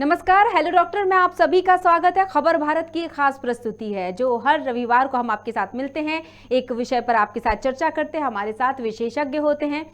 नमस्कार, hello doctor. मैं आप सभी का स्वागत है। खबर भारत की एक खास प्रस्तुति है जो हर रविवार को हम आपके साथ मिलते हैं, एक विषय पर आपके साथ चर्चा करते हैं। हमारे साथ विशेषज्ञ होते हैं।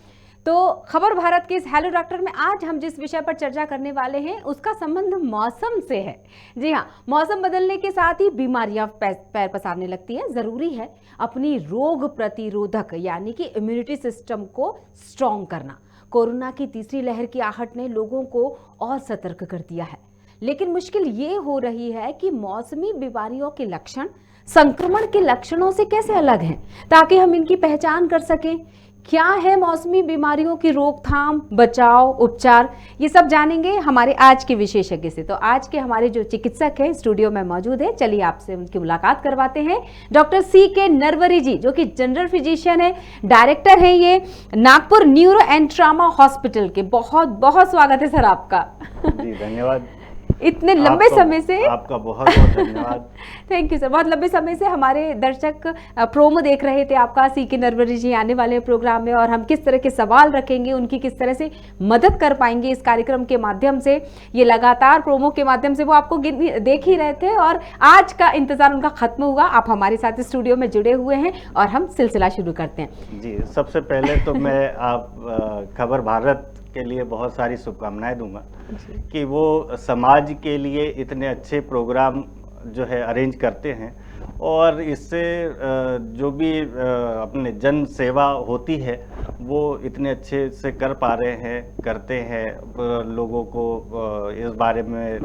तो खबर भारत के इस हेलो डॉक्टर में आज हम जिस विषय पर चर्चा करने वाले हैं उसका संबंध मौसम से है। जी हाँ, मौसम बदलने के साथ ही बीमारियां पैर पसारने लगती हैं। जरूरी है अपनी रोग प्रतिरोधक यानी कि इम्यूनिटी सिस्टम को स्ट्रॉन्ग करना। कोरोना की तीसरी लहर की आहट ने लोगों को और सतर्क कर दिया है, लेकिन मुश्किल ये हो रही है कि मौसमी बीमारियों के लक्षण संक्रमण के लक्षणों से कैसे अलग हैं, ताकि हम इनकी पहचान कर सकें। क्या है मौसमी बीमारियों की रोकथाम, बचाव, उपचार, ये सब जानेंगे हमारे आज के विशेषज्ञ से। तो आज के हमारे जो चिकित्सक हैं स्टूडियो में मौजूद है, चलिए आपसे उनकी मुलाकात करवाते हैं। डॉक्टर CK नरवरे जी, जो कि जनरल फिजिशियन है, डायरेक्टर है ये Nagpur neuro and trauma hospital के। बहुत बहुत स्वागत है सर आपका। जी धन्यवाद। इतने लंबे समय से आपका बहुत बहुत धन्यवाद। Thank you sir. बहुत लंबे समय से हमारे दर्शक प्रोमो देख रहे थे आपका, CK नरवरे जी आने वाले प्रोग्राम में, और हम किस तरह के सवाल रखेंगे, उनकी किस तरह से मदद कर पाएंगे इस कार्यक्रम के माध्यम से। ये लगातार प्रोमो के माध्यम से वो आपको देख ही रहे थे, और आज का इंतजार उनका खत्म हुआ। आप हमारे साथ स्टूडियो में जुड़े हुए हैं और हम सिलसिला शुरू करते हैं। जी, सबसे पहले तो मैं आप खबर भारत के लिए बहुत सारी शुभकामनाएं दूंगा कि वो समाज के लिए इतने अच्छे प्रोग्राम जो है अरेंज करते हैं, और इससे जो भी अपने जन सेवा होती है वो इतने अच्छे से कर पा रहे हैं, करते हैं। लोगों को इस बारे में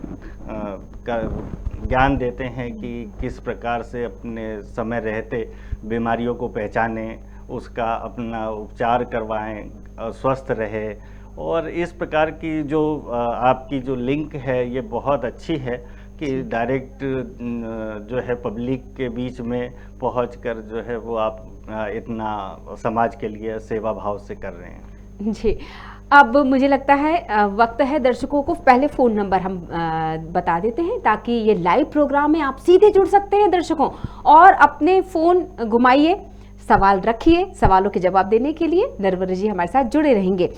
ज्ञान देते हैं कि किस प्रकार से अपने समय रहते बीमारियों को पहचानें, उसका अपना उपचार करवाएं, स्वस्थ रहे। और इस प्रकार की जो आपकी जो लिंक है ये बहुत अच्छी है कि डायरेक्ट जो है पब्लिक के बीच में पहुंचकर जो है वो आप इतना समाज के लिए सेवा भाव से कर रहे हैं। जी, अब मुझे लगता है वक्त है दर्शकों को पहले फ़ोन नंबर हम बता देते हैं, ताकि ये लाइव प्रोग्राम में आप सीधे जुड़ सकते हैं दर्शकों, और अपने फ़ोन घुमाइए, सवाल रखिए। सवालों के जवाब देने के लिए नरवरे जी हमारे साथ जुड़े रहेंगे।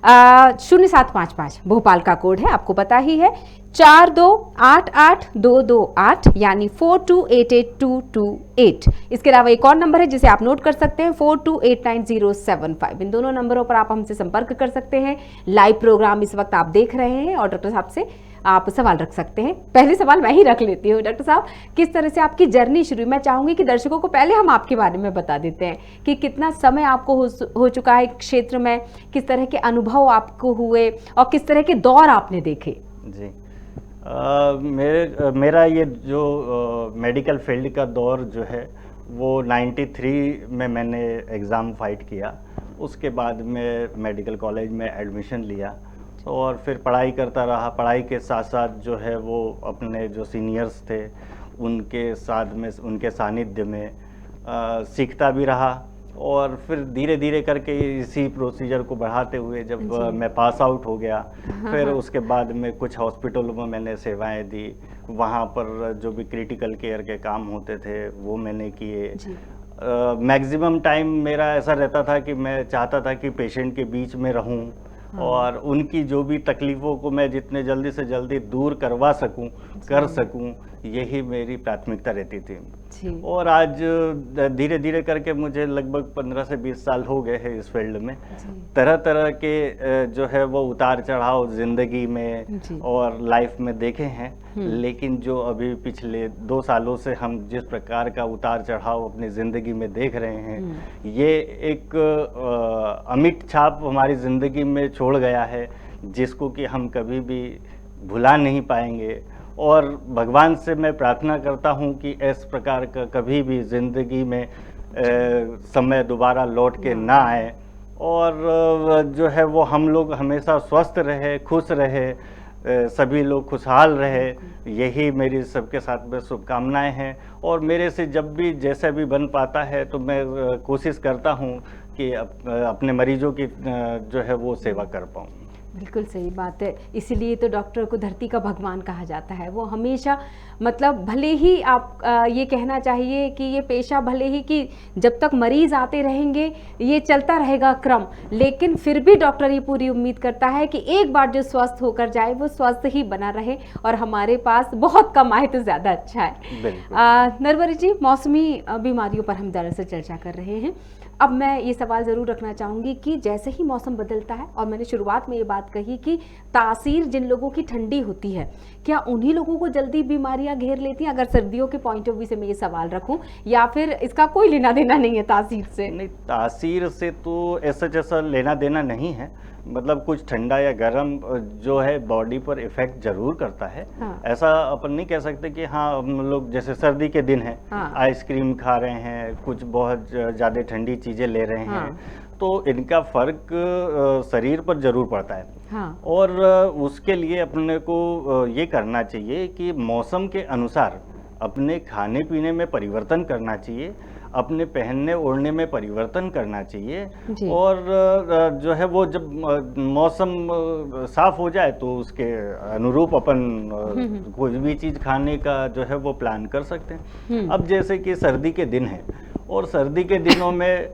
0755 भोपाल का कोड है, आपको पता ही है। 42882228 यानी 42882228। इसके अलावा एक और नंबर है जिसे आप नोट कर सकते हैं, 428907 इन दोनों नंबरों पर आप हमसे संपर्क कर सकते हैं। लाइव प्रोग्राम इस वक्त आप देख रहे हैं और डॉक्टर साहब से आप सवाल रख सकते हैं। पहले सवाल मैं ही रख लेती हूँ। डॉक्टर साहब, किस तरह से आपकी जर्नी शुरू? मैं चाहूंगी कि दर्शकों को पहले हम आपके बारे में बता देते हैं कि कितना समय आपको हो चुका है क्षेत्र में, किस तरह के अनुभव आपको हुए और किस तरह के दौर आपने देखे। जी, मेरा ये जो मेडिकल फील्ड का दौर जो है वो 93 में मैंने एग्ज़ाम फाइट किया। उसके बाद में मेडिकल कॉलेज में एडमिशन लिया और फिर पढ़ाई करता रहा। पढ़ाई के साथ साथ जो है वो अपने जो सीनियर्स थे उनके साथ में, उनके सानिध्य में सीखता भी रहा, और फिर धीरे धीरे करके इसी प्रोसीजर को बढ़ाते हुए जब मैं पास आउट हो गया, फिर उसके बाद में कुछ हॉस्पिटलों में मैंने सेवाएं दी। वहाँ पर जो भी क्रिटिकल केयर के काम होते थे वो मैंने किए। मैक्सिमम टाइम मेरा ऐसा रहता था कि मैं चाहता था कि पेशेंट के बीच में रहूं और उनकी जो भी तकलीफ़ों को मैं जितने जल्दी से जल्दी दूर करवा सकूं, कर सकूं, यही मेरी प्राथमिकता रहती थी। और आज धीरे धीरे करके मुझे लगभग 15 से 20 साल हो गए हैं इस फील्ड में। तरह तरह के जो है वो उतार चढ़ाव ज़िंदगी में और लाइफ में देखे हैं, लेकिन जो अभी पिछले 2 सालों से हम जिस प्रकार का उतार चढ़ाव अपनी ज़िंदगी में देख रहे हैं, ये एक अमिट छाप हमारी ज़िंदगी में छोड़ गया है, जिसको कि हम कभी भी भुला नहीं पाएंगे। और भगवान से मैं प्रार्थना करता हूँ कि इस प्रकार का कभी भी ज़िंदगी में समय दोबारा लौट के ना आए, और जो है वो हम लोग हमेशा स्वस्थ रहे, खुश रहे, सभी लोग खुशहाल रहे। यही मेरी सबके साथ में शुभकामनाएं हैं, और मेरे से जब भी जैसा भी बन पाता है तो मैं कोशिश करता हूँ कि अपने मरीजों की जो है वो सेवा कर पाऊँ। बिल्कुल सही बात है। इसीलिए तो डॉक्टर को धरती का भगवान कहा जाता है। वो हमेशा मतलब भले ही आप ये कहना चाहिए कि ये पेशा भले ही कि जब तक मरीज आते रहेंगे ये चलता रहेगा क्रम, लेकिन फिर भी डॉक्टर ये पूरी उम्मीद करता है कि एक बार जो स्वस्थ होकर जाए वो स्वस्थ ही बना रहे और हमारे पास बहुत कम आए तो ज़्यादा अच्छा है। नरवरी जी, मौसमी बीमारियों पर हम दरअसल चर्चा कर रहे हैं। अब मैं ये सवाल ज़रूर रखना चाहूँगी कि जैसे ही मौसम बदलता है, और मैंने शुरुआत में ये बात कही कि तासीर जिन लोगों की ठंडी होती है, क्या उन्हीं लोगों को जल्दी बीमारियां घेर लेती हैं? अगर सर्दियों के पॉइंट ऑफ व्यू से मैं ये सवाल रखूं, या फिर इसका कोई लेना देना नहीं है तासीर से? नहीं, तासीर से तो ऐसा जैसा लेना देना नहीं है। मतलब कुछ ठंडा या गर्म जो है बॉडी पर इफेक्ट जरूर करता है। हाँ। ऐसा अपन नहीं कह सकते कि हाँ हम लोग जैसे सर्दी के दिन है, हाँ। आइसक्रीम खा रहे हैं, कुछ बहुत ज़्यादा ठंडी चीज़ें ले रहे हैं, हाँ। तो इनका फर्क शरीर पर जरूर पड़ता है। हाँ। और उसके लिए अपने को ये करना चाहिए कि मौसम के अनुसार अपने खाने पीने में परिवर्तन करना चाहिए, अपने पहनने ओढ़ने में परिवर्तन करना चाहिए। और जो है वो जब मौसम साफ हो जाए तो उसके अनुरूप अपन कोई भी चीज़ खाने का जो है वो प्लान कर सकते हैं। अब जैसे कि सर्दी के दिन है, और सर्दी के दिनों में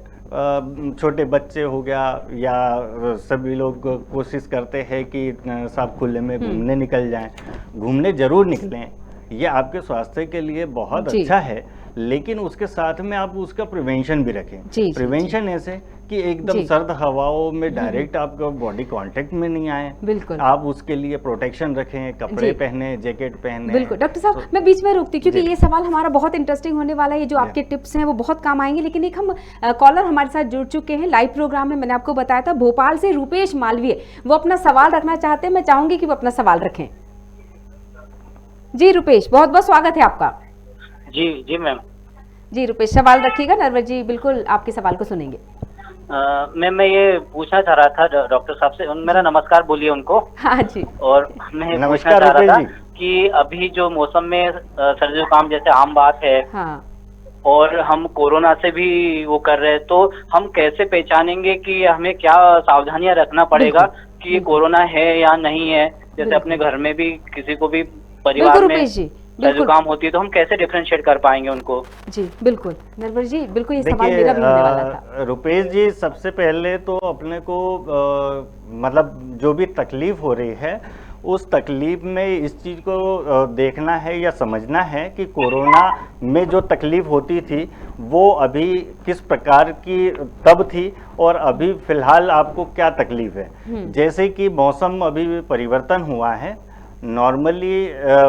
छोटे बच्चे हो गया या सभी लोग कोशिश करते हैं कि साफ खुले में घूमने निकल जाएं। घूमने जरूर निकलें, ये आपके स्वास्थ्य के लिए बहुत अच्छा है, लेकिन उसके साथ में आप उसका प्रिवेंशन भी रखें। प्रिवेंशन ऐसे कि एकदम सर्द हवाओं में डायरेक्ट आपका बॉडी कांटेक्ट में नहीं आए। बिल्कुल। आप उसके लिए प्रोटेक्शन रखें, कपड़े पहने, जैकेट पहने। बिल्कुल डॉक्टर साहब, मैं बीच में रुकती क्योंकि ये सवाल हमारा बहुत इंटरेस्टिंग होने वाला है। ये जो आपके टिप्स हैं वो बहुत काम आएंगे, लेकिन एक हम कॉलर हमारे साथ जुड़ चुके हैं लाइव प्रोग्राम में। मैंने आपको बताया था भोपाल से रुपेश मालवीय, वो अपना सवाल रखना चाहते हैं। मैं चाहूंगी कि वो अपना सवाल रखें। जी रुपेश, बहुत बहुत स्वागत है आपका। जी मैम। जी रुपेश, सवाल रखिएगा, नरवर जी बिल्कुल आपके सवाल को सुनेंगे। मैं ये पूछना चाह रहा था डॉक्टर साहब से, मेरा नमस्कार बोलिए उनको। हाँ जी। और मैं पूछना चाह रहा था कि अभी जो मौसम में सर्दी जुकाम जैसे आम बात है, हाँ। और हम कोरोना से भी वो कर रहे हैं, तो हम कैसे पहचानेंगे कि हमें क्या सावधानियां रखना पड़ेगा कि ये कोरोना है या नहीं है? जैसे अपने घर में भी किसी को भी परिवार में जुकाम होती है तो हम कैसे डिफरेंशिएट कर पाएंगे उनको? जी बिल्कुल नरवर जी, बिल्कुल ये सवाल मेरा भी होने वाला था। रुपेश जी, सबसे पहले तो अपने को मतलब जो भी तकलीफ हो रही है उस तकलीफ में इस चीज़ को देखना है या समझना है कि कोरोना में जो तकलीफ होती थी वो अभी किस प्रकार की तब थी और अभी फ़िलहाल आपको क्या तकलीफ है। जैसे कि मौसम अभी परिवर्तन हुआ है, नॉर्मली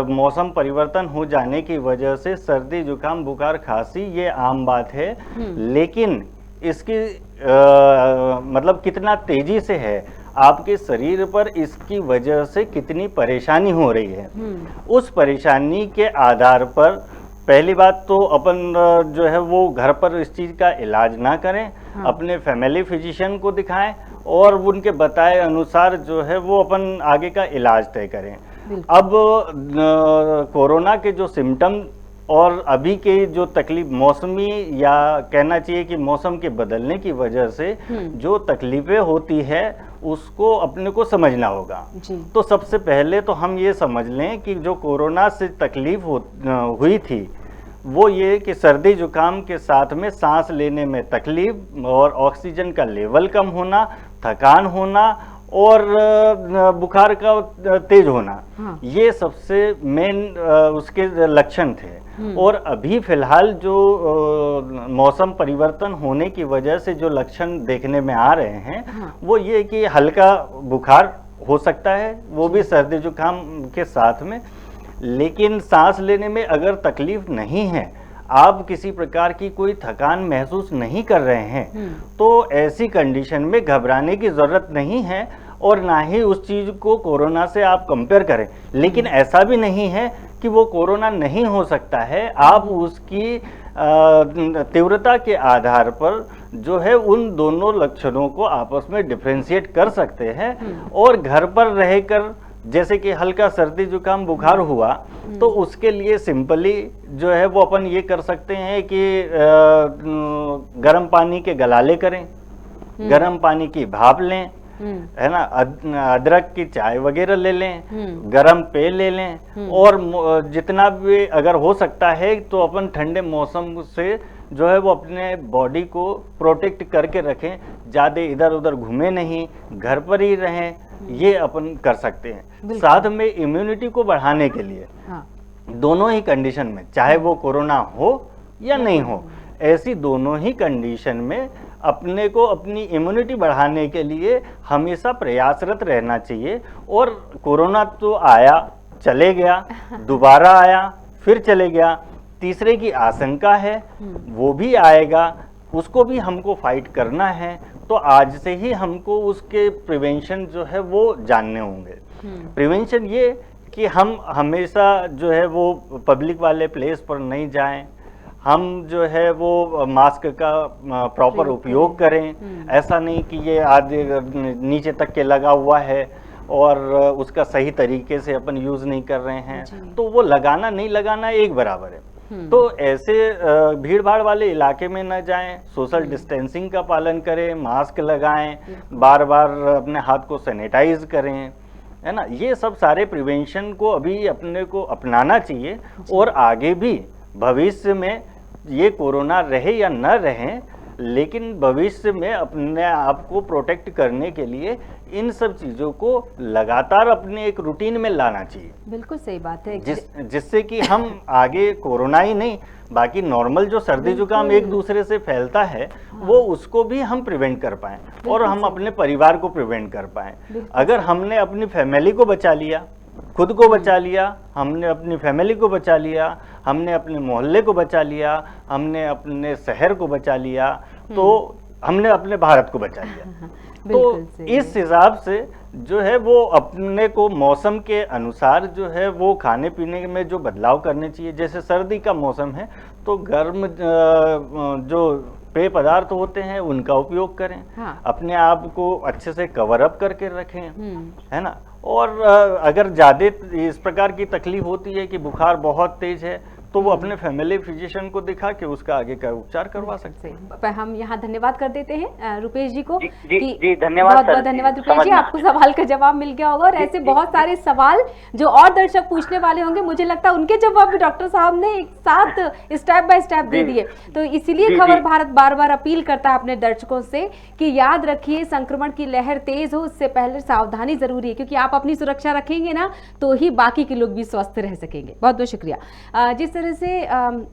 मौसम परिवर्तन हो जाने की वजह से सर्दी जुकाम बुखार खांसी ये आम बात है, लेकिन इसकी मतलब कितना तेजी से है आपके शरीर पर, इसकी वजह से कितनी परेशानी हो रही है, उस परेशानी के आधार पर पहली बात तो अपन जो है वो घर पर इस चीज़ का इलाज ना करें। हाँ। अपने फैमिली फिजिशियन को दिखाएं और उनके बताए अनुसार जो है वो अपन आगे का इलाज तय करें। अब कोरोना के जो सिम्टम और अभी के जो तकलीफ मौसमी या कहना चाहिए कि मौसम के बदलने की वजह से जो तकलीफें होती है उसको अपने को समझना होगा। तो सबसे पहले तो हम ये समझ लें कि जो कोरोना से तकलीफ हुई थी वो ये कि सर्दी जुकाम के साथ में सांस लेने में तकलीफ और ऑक्सीजन का लेवल कम होना, थकान होना और बुखार का तेज होना। हाँ। ये सबसे मेन उसके लक्षण थे। और अभी फिलहाल जो मौसम परिवर्तन होने की वजह से जो लक्षण देखने में आ रहे हैं, हाँ। वो ये कि हल्का बुखार हो सकता है, वो भी सर्दी जुकाम के साथ में, लेकिन सांस लेने में अगर तकलीफ नहीं है, आप किसी प्रकार की कोई थकान महसूस नहीं कर रहे हैं, तो ऐसी कंडीशन में घबराने की ज़रूरत नहीं है और ना ही उस चीज़ को कोरोना से आप कंपेयर करें। लेकिन ऐसा भी नहीं है कि वो कोरोना नहीं हो सकता है, आप उसकी तीव्रता के आधार पर जो है उन दोनों लक्षणों को आपस में डिफरेंशिएट कर सकते हैं। और घर पर रहकर जैसे कि हल्का सर्दी जुकाम बुखार हुआ तो उसके लिए सिंपली जो है वो अपन ये कर सकते हैं कि गर्म पानी के गलाले करें, गर्म पानी की भाप लें, है ना, अदरक की चाय वगैरह ले लें, गरम पेय ले लें, और जितना भी अगर हो सकता है तो अपन ठंडे मौसम से जो है वो अपने बॉडी को प्रोटेक्ट करके रखें, ज़्यादा इधर उधर घूमे नहीं, घर पर ही रहें, ये अपन कर सकते हैं। साथ में इम्यूनिटी को बढ़ाने के लिए दोनों ही कंडीशन में, चाहे वो कोरोना हो या नहीं हो, ऐसी दोनों ही कंडीशन में अपने को अपनी इम्यूनिटी बढ़ाने के लिए हमेशा प्रयासरत रहना चाहिए। और कोरोना तो आया चले गया, दोबारा आया फिर चले गया, तीसरे की आशंका है वो भी आएगा, उसको भी हमको फाइट करना है। तो आज से ही हमको उसके प्रिवेंशन जो है वो जानने होंगे। प्रिवेंशन ये कि हम हमेशा जो है वो पब्लिक वाले प्लेस पर नहीं जाएं, हम जो है वो मास्क का प्रॉपर उपयोग करें। ऐसा नहीं कि ये आधे नीचे तक के लगा हुआ है और उसका सही तरीके से अपन यूज़ नहीं कर रहे हैं, तो वो लगाना नहीं लगाना एक बराबर है। तो ऐसे भीड़ भाड़ वाले इलाके में न जाएं, सोशल डिस्टेंसिंग का पालन करें, मास्क लगाएं, बार बार अपने हाथ को सैनिटाइज करें, है ना। ये सब सारे प्रिवेंशन को अभी अपने को अपनाना चाहिए। और आगे भी भविष्य में ये कोरोना रहे या न रहे, लेकिन भविष्य में अपने आप को प्रोटेक्ट करने के लिए इन सब चीज़ों को लगातार अपने एक रूटीन में लाना चाहिए। बिल्कुल सही बात है। जिससे कि हम आगे कोरोना ही नहीं, बाकी नॉर्मल जो सर्दी जुकाम एक दूसरे से फैलता है, वो उसको भी हम प्रिवेंट कर पाएं और हम अपने परिवार को प्रिवेंट कर पाएं। अगर हमने अपनी फैमिली को बचा लिया, खुद को बचा लिया, हमने अपनी फैमिली को बचा लिया, हमने अपने मोहल्ले को बचा लिया, हमने अपने शहर को बचा लिया, तो हमने अपने भारत को बचा लिया। तो इस हिसाब से जो है वो अपने को मौसम के अनुसार जो है वो खाने पीने में जो बदलाव करने चाहिए। जैसे सर्दी का मौसम है तो गर्म जो पेय पदार्थ होते हैं उनका उपयोग करें। अपने आप को अच्छे से कवर अप करके रखें, है ना। और अगर ज़्यादा इस प्रकार की तकलीफ होती है कि बुखार बहुत तेज है, तो वो अपने फैमिली फिजिशियन को दिखा के उसका आगे का उपचार करवा सकते हैं। हम यहाँ धन्यवाद कर देते हैं रुपेश जी को। जी धन्यवाद, बहुत बहुत धन्यवाद रुपेश जी, आपको सवाल का जवाब मिल गया होगा। और ऐसे बहुत सारे सवाल जो और दर्शक पूछने वाले होंगे, मुझे लगता है उनके जवाब भी डॉक्टर साहब ने एक साथ स्टेप बाय स्टेप दे दिए। तो इसीलिए खबर भारत बार बार अपील करता है अपने दर्शकों से कि याद रखिए, संक्रमण की लहर तेज हो उससे पहले सावधानी जरूरी है, क्योंकि आप अपनी सुरक्षा रखेंगे ना तो ही बाकी के लोग भी स्वस्थ रह सकेंगे। बहुत बहुत शुक्रिया। जिस तरह से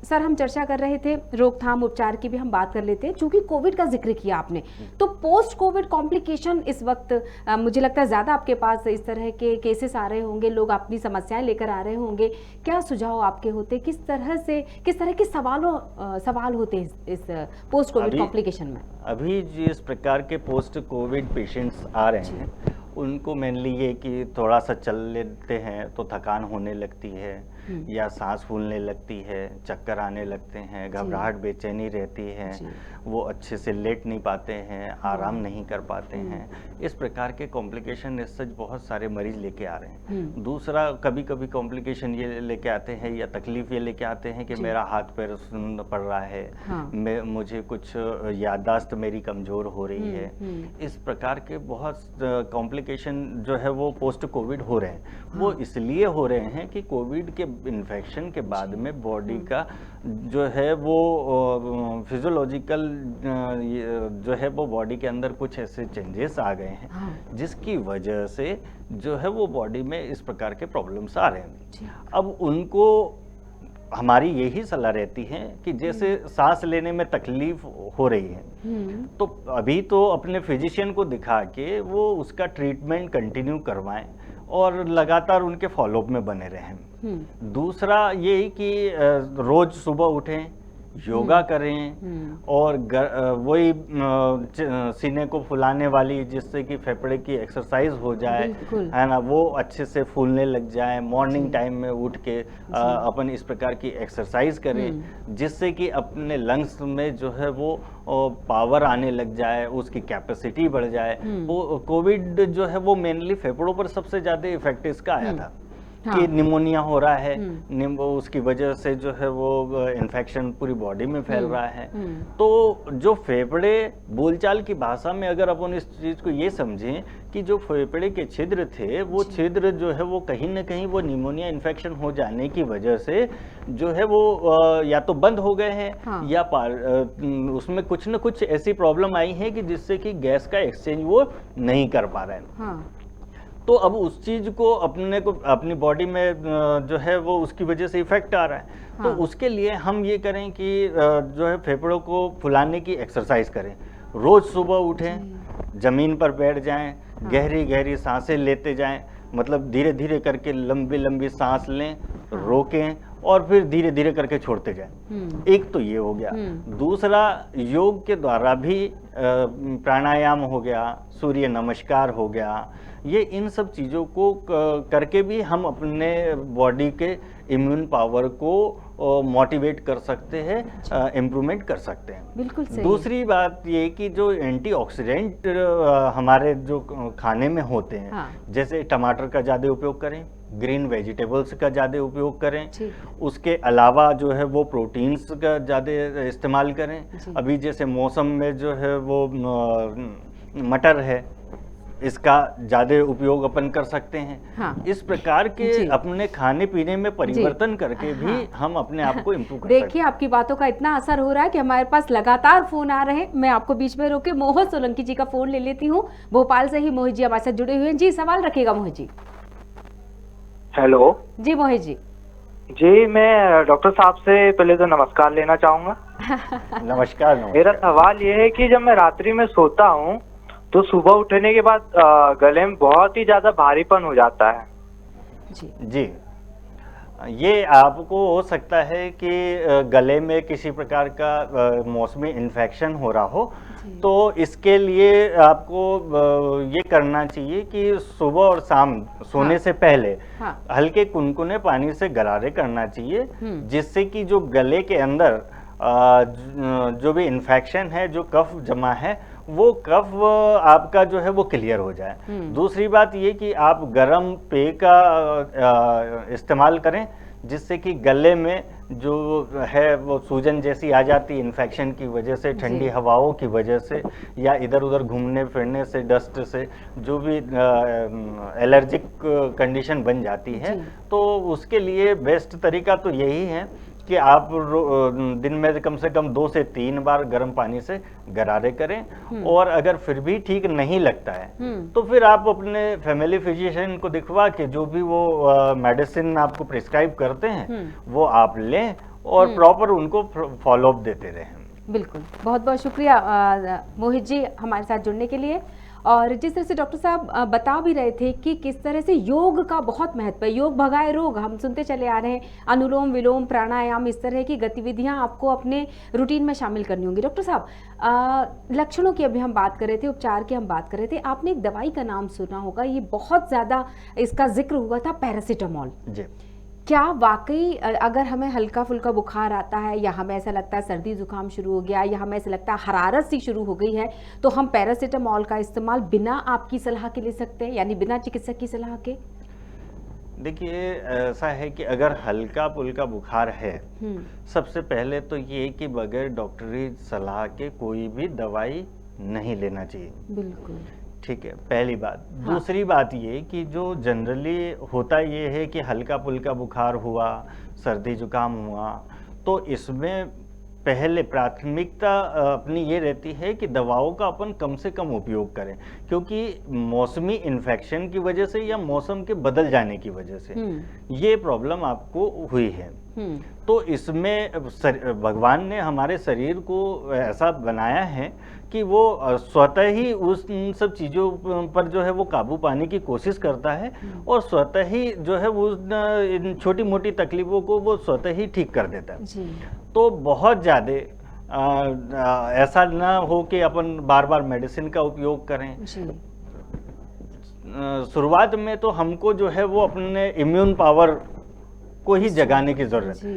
सर हम चर्चा कर रहे थे, रोकथाम उपचार की भी हम बात कर लेते हैं। चूंकि कोविड का जिक्र किया आपने, तो पोस्ट कोविड कॉम्प्लिकेशन इस वक्त मुझे लगता है ज्यादा आपके पास इस तरह के केसेस आ रहे होंगे, लोग अपनी समस्याएं लेकर आ रहे होंगे। क्या सुझाव आपके होते, किस तरह के सवाल होते इस पोस्ट कोविड कॉम्प्लिकेशन में? अभी जिस प्रकार के पोस्ट कोविड पेशेंट्स आ रहे हैं, उनको मेनली ये कि थोड़ा सा चल लेते हैं तो थकान होने लगती है, या सांस फूलने लगती है, चक्कर आने लगते हैं, घबराहट बेचैनी रहती है, वो अच्छे से लेट नहीं पाते हैं, आराम नहीं कर पाते हैं। इस प्रकार के कॉम्प्लिकेशन इस सच बहुत सारे मरीज लेके आ रहे हैं। दूसरा, कभी कभी कॉम्प्लिकेशन ये लेके आते हैं या तकलीफ ये लेके आते हैं कि मेरा हाथ पैर सुन्न पड़ रहा है, मुझे कुछ याददाश्त मेरी कमज़ोर हो रही है। इस प्रकार के बहुत कॉम्प्लिकेशन जो है वो पोस्ट कोविड हो रहे हैं। वो इसलिए हो रहे हैं कि कोविड के इन्फेक्शन के बाद में बॉडी का जो है वो फिजियोलॉजिकल जो है वो बॉडी के अंदर कुछ ऐसे चेंजेस आ गए हैं जिसकी वजह से जो है वो बॉडी में इस प्रकार के प्रॉब्लम्स आ रहे हैं। अब उनको हमारी यही सलाह रहती है कि जैसे सांस लेने में तकलीफ हो रही है, तो अभी तो अपने फिजिशियन को दिखा के वो उसका ट्रीटमेंट कंटिन्यू करवाएं और लगातार उनके फॉलोअप में बने रहें। दूसरा ये कि रोज सुबह उठें, योगा करें और वही सीने को फुलाने वाली, जिससे कि फेफड़े की एक्सरसाइज हो जाए, है ना, वो अच्छे से फूलने लग जाए। मॉर्निंग टाइम में उठ के अपन इस प्रकार की एक्सरसाइज करें, जिससे कि अपने लंग्स में जो है वो पावर आने लग जाए, उसकी कैपेसिटी बढ़ जाए। वो कोविड जो है वो मेनली फेफड़ों पर सबसे ज़्यादा इफेक्ट इसका आया था। हाँ। कि निमोनिया हो रहा है, उसकी वजह से जो है वो इन्फेक्शन पूरी बॉडी में फैल रहा है। तो जो फेफड़े, बोलचाल की भाषा में अगर अपन इस चीज़ को ये समझें कि जो फेफड़े के छिद्र थे, वो छिद्र जो है वो कहीं ना कहीं वो निमोनिया इन्फेक्शन हो जाने की वजह से जो है वो या तो बंद हो गए हैं, हाँ। या उसमें कुछ ना कुछ ऐसी प्रॉब्लम आई है कि जिससे कि गैस का एक्सचेंज वो नहीं कर पा रहे हैं। हाँ। तो अब उस चीज को अपनी बॉडी में जो है वो उसकी वजह से इफेक्ट आ रहा है। हाँ। तो उसके लिए हम ये करें कि जो है फेफड़ों को फुलाने की एक्सरसाइज करें। रोज सुबह उठें, जमीन पर बैठ जाएं, हाँ। गहरी गहरी सांसें लेते जाएं, मतलब धीरे धीरे करके लंबी लंबी सांस लें, हाँ। रोकें और फिर धीरे धीरे करके छोड़ते जाएं। एक तो ये हो गया। दूसरा, योग के द्वारा भी प्राणायाम हो गया, सूर्य नमस्कार हो गया, ये इन सब चीज़ों को करके भी हम अपने बॉडी के इम्यून पावर को मोटिवेट कर सकते हैं, इम्प्रूवमेंट कर सकते हैं। बिल्कुल सही। दूसरी बात ये कि जो एंटीऑक्सीडेंट हमारे जो खाने में होते हैं, हाँ। जैसे टमाटर का ज़्यादा उपयोग करें, ग्रीन वेजिटेबल्स का ज़्यादा उपयोग करें, जी। उसके अलावा जो है वो प्रोटीन्स का ज़्यादा इस्तेमाल करें। जी। अभी जैसे मौसम में जो है वो मटर है, इसका ज़्यादा उपयोग अपन कर सकते हैं। हाँ। इस प्रकार के जी। अपने खाने पीने में परिवर्तन करके भी हाँ। हम अपने आप को इम्प्रूव कर सकते हैं। देखिए, आपकी बातों का इतना असर हो रहा है कि हमारे पास लगातार फोन आ रहे हैं। मैं आपको बीच में रोके मोहित सोलंकी जी का फोन ले लेती हूँ। भोपाल से ही मोहित जी हमारे साथ जुड़े हुए हैं। जी, सवाल रखिएगा मोहित जी। हेलो जी मोहित जी। जी, मैं डॉक्टर साहब से पहले तो नमस्कार लेना चाहूंगा। नमस्कार। मेरा सवाल ये है कि जब मैं रात्रि में सोता हूँ तो सुबह उठने के बाद गले में बहुत ही ज्यादा भारीपन हो जाता है। जी, ये आपको हो सकता है कि गले में किसी प्रकार का मौसमी इन्फेक्शन हो रहा हो। तो इसके लिए आपको ये करना चाहिए कि सुबह और शाम सोने से पहले हल्के कुनकुने पानी से गरारे करना चाहिए, जिससे कि जो गले के अंदर जो भी इन्फेक्शन है, जो कफ जमा है, वो कफ आपका जो है वो क्लियर हो जाए। दूसरी बात ये कि आप गर्म पेय का इस्तेमाल करें, जिससे कि गले में जो है वो सूजन जैसी आ जाती है इन्फेक्शन की वजह से, ठंडी हवाओं की वजह से, या इधर उधर घूमने फिरने से, डस्ट से जो भी एलर्जिक कंडीशन बन जाती है। तो उसके लिए बेस्ट तरीका तो यही है कि आप दिन में कम से कम 2 से 3 बार गर्म पानी से गरारे करें। और अगर फिर भी ठीक नहीं लगता है तो फिर आप अपने फैमिली फिजिशियन को दिखवा के जो भी वो मेडिसिन आपको प्रिस्क्राइब करते हैं वो आप लें और प्रॉपर उनको फॉलोअप देते रहें। बिल्कुल, बहुत बहुत शुक्रिया मोहित जी हमारे साथ जुड़ने के लिए। और जिस तरह से डॉक्टर साहब बता भी रहे थे कि किस तरह से योग का बहुत महत्व है, योग भगाए रोग हम सुनते चले आ रहे हैं, अनुलोम विलोम प्राणायाम, इस तरह की गतिविधियां आपको अपने रूटीन में शामिल करनी होंगी। डॉक्टर साहब, लक्षणों की अभी हम बात कर रहे थे, उपचार की हम बात कर रहे थे, आपने एक दवाई का नाम सुना होगा, ये बहुत ज़्यादा इसका जिक्र हुआ था, पैरासीटामोल। जी। क्या वाकई अगर हमें हल्का फुल्का बुखार आता है, या हमें ऐसा लगता है सर्दी जुकाम शुरू हो गया, या हमें ऐसा लगता है हरारत सी शुरू हो गई है, तो हम पैरासीटामोल का इस्तेमाल बिना आपकी सलाह के ले सकते हैं, यानी बिना चिकित्सक की सलाह के? देखिए, ऐसा है कि अगर हल्का फुल्का बुखार है, सबसे पहले तो ये कि बगैर डॉक्टरी सलाह के कोई भी दवाई नहीं लेना चाहिए। बिल्कुल ठीक है, पहली बात। हाँ। दूसरी बात ये कि जो जनरली होता ये है कि हल्का फुल्का बुखार हुआ, सर्दी जुकाम हुआ, तो इसमें पहले प्राथमिकता अपनी ये रहती है कि दवाओं का अपन कम से कम उपयोग करें, क्योंकि मौसमी इन्फेक्शन की वजह से या मौसम के बदल जाने की वजह से ये प्रॉब्लम आपको हुई है। तो इसमें भगवान ने हमारे शरीर को ऐसा बनाया है कि वो स्वतः ही उस सब चीज़ों पर जो है वो काबू पाने की कोशिश करता है, और स्वतः ही जो है वो इन छोटी मोटी तकलीफ़ों को वो स्वतः ही ठीक कर देता है जी। तो बहुत ज़्यादा ऐसा ना हो कि अपन बार बार मेडिसिन का उपयोग करें। शुरुआत में तो हमको जो है वो अपने इम्यून पावर को ही जगाने की ज़रूरत है।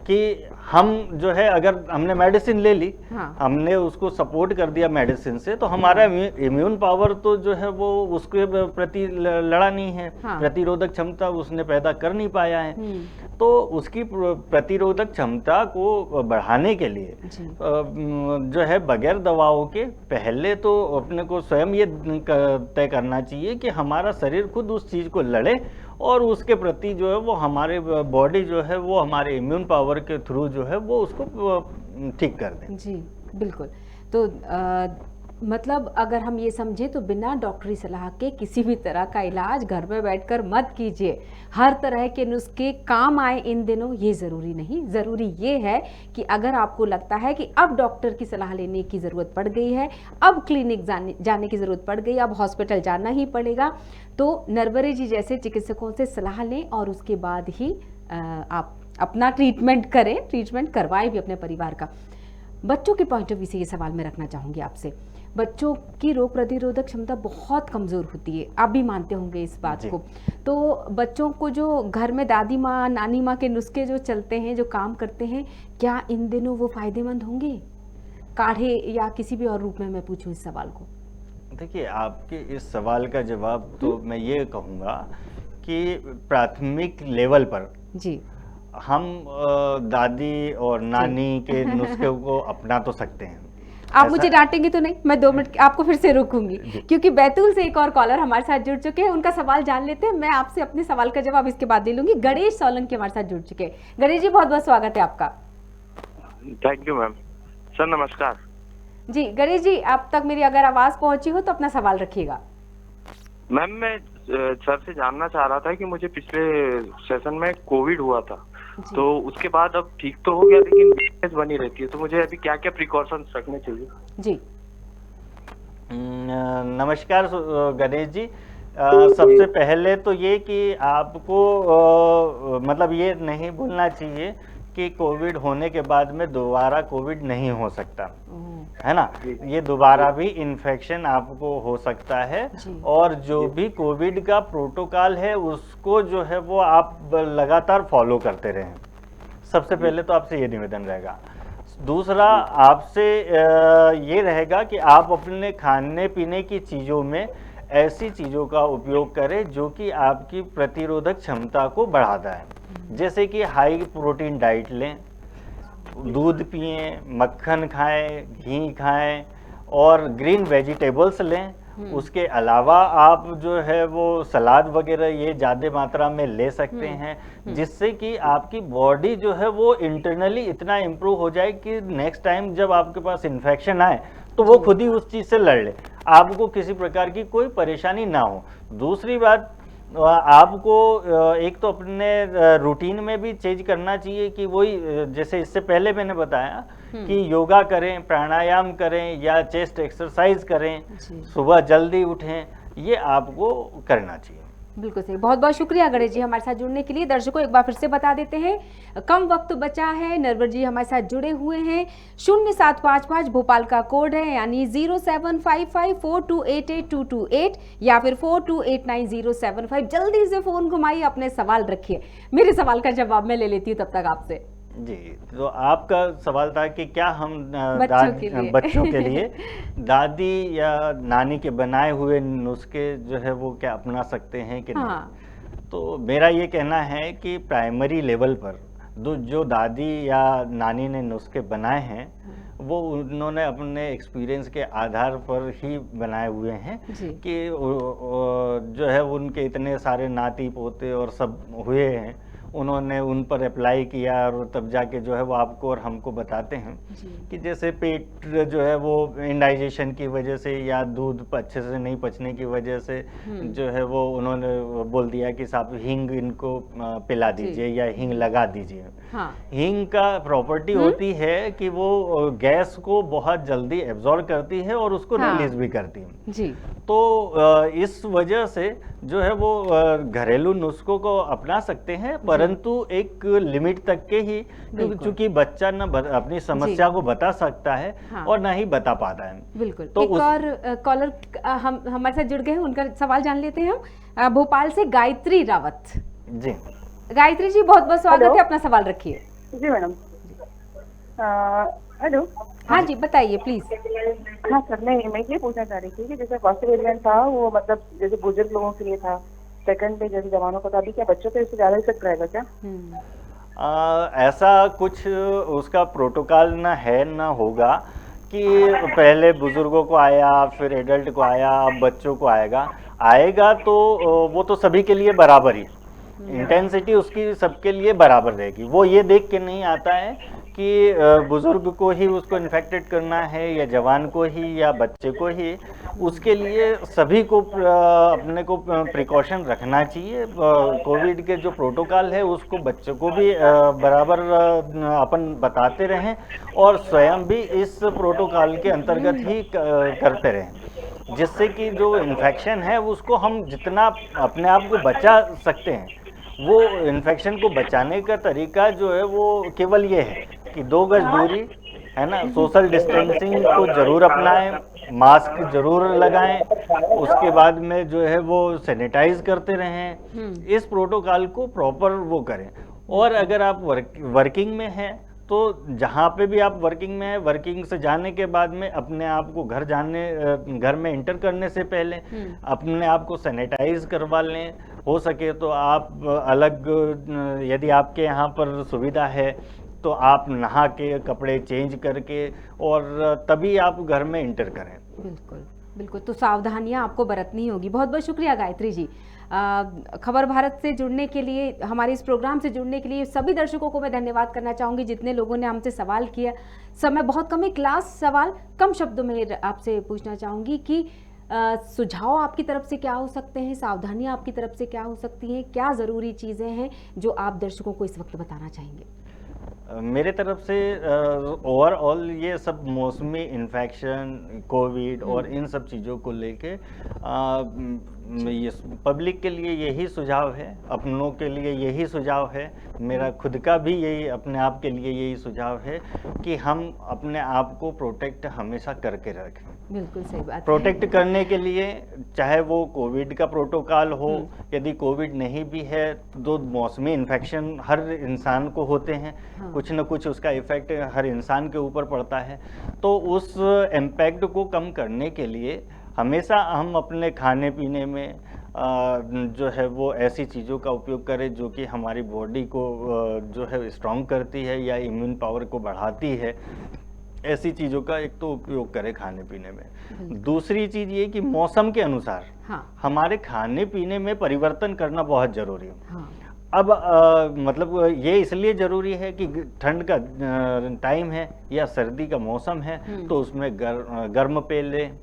कि हम जो है अगर हमने मेडिसिन ले ली, हाँ। हमने उसको सपोर्ट कर दिया मेडिसिन से, तो हमारा इम्यून पावर तो जो है वो उसके प्रति लड़ा नहीं है, हाँ। प्रतिरोधक क्षमता उसने पैदा कर नहीं पाया है। तो उसकी प्रतिरोधक क्षमता को बढ़ाने के लिए जी। जो है बगैर दवाओं के पहले तो अपने को स्वयं ये तय करना चाहिए कि हमारा शरीर खुद उस चीज़ को लड़े और उसके प्रति जो है वो हमारे बॉडी जो है वो हमारे इम्यून पावर के थ्रू जो है वो उसको ठीक कर दें। जी बिल्कुल। तो मतलब अगर हम ये समझें तो बिना डॉक्टरी सलाह के किसी भी तरह का इलाज घर में बैठकर मत कीजिए। हर तरह के नुस्खे काम आए इन दिनों ये ज़रूरी नहीं। ज़रूरी ये है कि अगर आपको लगता है कि अब डॉक्टर की सलाह लेने की ज़रूरत पड़ गई है, अब क्लिनिक जाने की ज़रूरत पड़ गई, अब हॉस्पिटल जाना ही पड़ेगा, तो नरवरे जी जैसे चिकित्सकों से सलाह लें और उसके बाद ही आप अपना ट्रीटमेंट करें, ट्रीटमेंट करवाएं भी अपने परिवार का। बच्चों के पॉइंट ऑफ व्यू से ये सवाल मैं रखना चाहूँगी आपसे। बच्चों की रोग प्रतिरोधक क्षमता बहुत कमज़ोर होती है, आप भी मानते होंगे इस बात को। तो बच्चों को जो घर में दादी माँ नानी माँ के नुस्खे जो चलते हैं, जो काम करते हैं, क्या इन दिनों वो फ़ायदेमंद होंगे काढ़े या किसी भी और रूप में मैं पूछूं इस सवाल को? देखिए, आपके इस सवाल का जवाब तो मैं ये कहूँगा कि प्राथमिक लेवल पर जी हम दादी और नानी के नुस्खे को अपना तो सकते हैं। आप मुझे डांटेंगे तो नहीं? मैं 2 मिनट आपको फिर से रोकूंगी क्योंकि बैतूल से एक और कॉलर हमारे साथ जुड़ चुके हैं। उनका सवाल जान लेते हैं, मैं आपसे अपने सवाल का जवाब इसके बाद दे लूंगी। गणेश सोलंकी हमारे साथ जुड़ चुके हैं। गणेश जी बहुत बहुत स्वागत है आपका। Thank you ma'am. सर नमस्कार। जी गणेश जी, आप तक मेरी अगर आवाज पहुंची हो तो अपना सवाल रखिएगा। मैम मैं सर से जानना चाह रहा था कि मुझे पिछले सेशन में कोविड हुआ था, तो उसके बाद अब ठीक तो हो गया लेकिन वीकनेस बनी रहती है, तो मुझे अभी क्या क्या प्रिकॉशंस रखने चाहिए? जी नमस्कार गणेश जी। सबसे पहले तो ये कि आपको मतलब ये नहीं भूलना चाहिए कि कोविड होने के बाद में दोबारा कोविड नहीं हो सकता है ना। ये दोबारा भी इन्फेक्शन आपको हो सकता है और जो भी कोविड का प्रोटोकॉल है उसको जो है वो आप लगातार फॉलो करते रहें। सबसे पहले तो आपसे ये निवेदन रहेगा। दूसरा आपसे ये रहेगा कि आप अपने खाने पीने की चीज़ों में ऐसी चीज़ों का उपयोग करें जो कि आपकी प्रतिरोधक क्षमता को बढ़ाता है। जैसे कि हाई प्रोटीन डाइट लें, दूध पिएं, मक्खन खाएं, घी खाएं और ग्रीन वेजिटेबल्स लें। उसके अलावा आप जो है वो सलाद वगैरह ये ज़्यादा मात्रा में ले सकते हैं, जिससे कि आपकी बॉडी जो है वो इंटरनली इतना इम्प्रूव हो जाए कि नेक्स्ट टाइम जब आपके पास इन्फेक्शन आए तो वो खुद ही उस चीज़ से लड़ ले, आपको किसी प्रकार की कोई परेशानी ना हो। दूसरी बात, आपको एक तो अपने रूटीन में भी चेंज करना चाहिए कि वही जैसे इससे पहले मैंने बताया कि योगा करें, प्राणायाम करें या चेस्ट एक्सरसाइज करें, सुबह जल्दी उठें, ये आपको करना चाहिए। बिल्कुल सही। बहुत बहुत शुक्रिया गणेश जी हमारे साथ जुड़ने के लिए। दर्शकों एक बार फिर से बता देते हैं, कम वक्त बचा है, नरवर जी हमारे साथ जुड़े हुए हैं। 0755 भोपाल का कोड है, यानी 0755428822 या फिर 428907 जल्दी से फोन घुमाइए, अपने सवाल रखिए। मेरे सवाल का जवाब मैं ले लेती हूँ तब तक आपसे। जी, तो आपका सवाल था कि क्या हम बच्चों के लिए दादी या नानी के बनाए हुए नुस्खे जो है वो क्या अपना सकते हैं कि नहीं। तो मेरा ये कहना है कि प्राइमरी लेवल पर जो दादी या नानी ने नुस्खे बनाए हैं वो उन्होंने अपने एक्सपीरियंस के आधार पर ही बनाए हुए हैं कि जो है उनके इतने सारे नाती पोते और सब हुए हैं, उन्होंने उन पर अप्लाई किया और तब जाके जो है वो आपको और हमको बताते हैं कि जैसे पेट जो है वो इंडाइजेशन की वजह से या दूध अच्छे से नहीं पचने की वजह से जो है वो उन्होंने बोल दिया कि साहब हींग इनको पिला दीजिए या हींग लगा दीजिए। हींग का प्रॉपर्टी होती है कि वो गैस को बहुत जल्दी एब्जॉर्ब करती है और उसको रिलीज भी करती है जी। तो इस वजह से जो है वो घरेलू नुस्खों को अपना सकते हैं, परंतु एक लिमिट तक के ही, क्योंकि बच्चा न अपनी समस्या को बता सकता है और ना ही बता पाता है। बिल्कुल। तो एक और कॉलर हम हमारे साथ जुड़ गए हैं, उनका सवाल जान लेते हैं हम। भोपाल से गायत्री रावत। जी गायत्री जी बहुत बहुत स्वागत है, अपना सवाल रखिए। जी मैडम। हेलो। हाँ जी, बताइए प्लीज। हाँ सर, मैं ये पूछना चाह रही थी कि जैसे फर्स्ट वेरिएंट था वो मतलब जैसे बुजुर्ग लोगों के लिए था, सेकंड में जैसे जवानों का था, अभी क्या बच्चों पे इससे ज्यादा इफेक्ट रहेगा क्या? ऐसा कुछ उसका प्रोटोकॉल ना है ना होगा कि पहले बुजुर्गों को आया फिर एडल्ट को आया अब बच्चों को आएगा तो वो तो सभी के लिए बराबर ही इंटेंसिटी उसकी सबके लिए बराबर रहेगी। वो ये देख के नहीं आता है कि बुजुर्ग को ही उसको इन्फेक्टेड करना है या जवान को ही या बच्चे को ही। उसके लिए सभी को अपने को प्रिकॉशन रखना चाहिए। कोविड के जो प्रोटोकॉल है उसको बच्चों को भी बराबर अपन बताते रहें और स्वयं भी इस प्रोटोकॉल के अंतर्गत ही करते रहें, जिससे कि जो इन्फेक्शन है उसको हम जितना अपने आप को बचा सकते हैं। वो इन्फेक्शन को बचाने का तरीका जो है वो केवल ये है कि 2 गज दूरी है ना, सोशल डिस्टेंसिंग को जरूर अपनाएं, मास्क जरूर लगाएं, उसके बाद में जो है वो सैनिटाइज करते रहें। इस प्रोटोकॉल को प्रॉपर वो करें। और अगर आप वर्किंग में हैं तो जहाँ पे भी आप वर्किंग में हैं, वर्किंग से जाने के बाद में अपने आप को घर में एंटर करने से पहले अपने आप को सैनिटाइज करवा लें। हो सके तो आप अलग, यदि आपके यहाँ पर सुविधा है तो आप नहा के कपड़े चेंज करके और तभी आप घर में एंटर करें। बिल्कुल बिल्कुल, तो सावधानियां आपको बरतनी होगी। बहुत बहुत शुक्रिया गायत्री जी। खबर भारत से जुड़ने के लिए, हमारे इस प्रोग्राम से जुड़ने के लिए सभी दर्शकों को मैं धन्यवाद करना चाहूँगी जितने लोगों ने हमसे सवाल किया। समय बहुत कम है, क्लास सवाल कम शब्दों में आपसे पूछना चाहूँगी कि सुझाव आपकी तरफ से क्या हो सकते हैं, सावधानियां आपकी तरफ से क्या हो सकती हैं, क्या ज़रूरी चीज़ें हैं जो आप दर्शकों को इस वक्त बताना चाहेंगे? मेरे तरफ से ओवरऑल ये सब मौसमी इन्फेक्शन, कोविड और इन सब चीज़ों को लेके ये पब्लिक के लिए यही सुझाव है, अपनों के लिए यही सुझाव है, मेरा खुद का भी यही अपने आप के लिए यही सुझाव है कि हम अपने आप को प्रोटेक्ट हमेशा करके रखें। बिल्कुल सही बात। प्रोटेक्ट करने के लिए चाहे वो कोविड का प्रोटोकॉल हो, यदि कोविड नहीं भी है तो मौसमी इन्फेक्शन हर इंसान को होते हैं। हाँ। कुछ न कुछ उसका इफेक्ट हर इंसान के ऊपर पड़ता है। तो उस इम्पैक्ट को कम करने के लिए हमेशा हम अपने खाने पीने में जो है वो ऐसी चीज़ों का उपयोग करें जो कि हमारी बॉडी को जो है स्ट्रॉन्ग करती है या इम्यून पावर को बढ़ाती है। ऐसी चीज़ों का एक तो उपयोग करें खाने पीने में। दूसरी चीज़ ये कि मौसम के अनुसार हमारे खाने पीने में परिवर्तन करना बहुत ज़रूरी है। अब मतलब ये इसलिए ज़रूरी है कि ठंड का टाइम है या सर्दी का मौसम है तो उसमें गर्म पेय लें।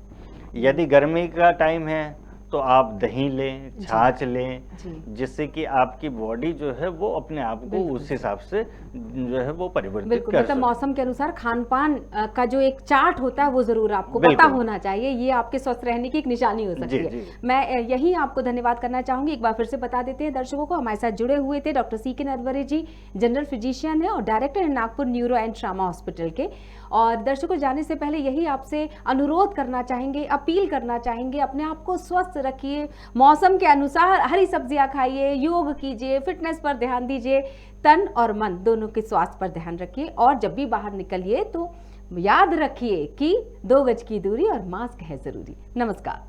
यदि गर्मी का टाइम है तो आप दही लें, छाछ लें, जिससे कि आपकी बॉडी जो है वो अपने आप को उस हिसाब से जो है वो परिवर्तित कर मतलब मौसम के अनुसार खान पान का जो एक चार्ट होता है वो जरूर आपको पता होना चाहिए। ये आपके स्वस्थ रहने की एक निशानी हो सकती है। मैं यही आपको धन्यवाद करना चाहूंगी। एक बार फिर से बता देते हैं दर्शकों को, हमारे साथ जुड़े हुए थे डॉक्टर सी के नरवरे जी, जनरल फिजिशियन है और डायरेक्टर है Nagpur neuro and trauma hospital के। और दर्शकों जाने से पहले यही आपसे अनुरोध करना चाहेंगे, अपील करना चाहेंगे, अपने आप को स्वस्थ रखिए, मौसम के अनुसार हरी सब्जियां खाइए, योग कीजिए, फिटनेस पर ध्यान दीजिए, तन और मन दोनों के स्वास्थ्य पर ध्यान रखिए। और जब भी बाहर निकलिए तो याद रखिए कि 2 गज की दूरी और मास्क है जरूरी। नमस्कार।